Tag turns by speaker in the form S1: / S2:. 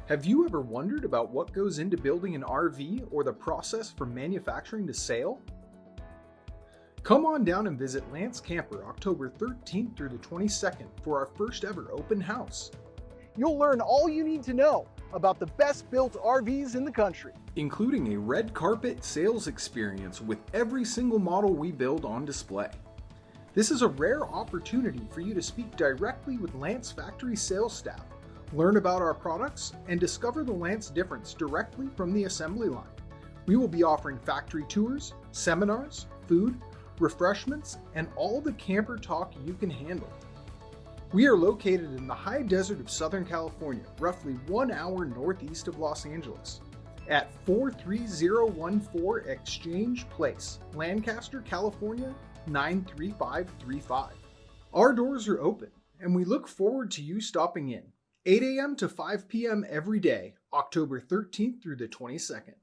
S1: Have you ever wondered about what goes into building an RV or the process from manufacturing to sale? Come on down and visit Lance Camper October 13th through the 22nd for our first ever open house.
S2: You'll learn all you need to know about the best built RVs in the country,
S1: including a red carpet sales experience with every single model we build on display. This is a rare opportunity for you to speak directly with Lance factory sales staff, learn about our products, and discover the Lance difference directly from the assembly line. We will be offering factory tours, seminars, food, refreshments, and all the camper talk you can handle. We are located in the high desert of Southern California, roughly 1 hour northeast of Los Angeles, at 43014 Exchange Place, Lancaster, California, 93535. Our doors are open, and we look forward to you stopping in. 8 a.m. to 5 p.m. every day, October 13th through the 22nd.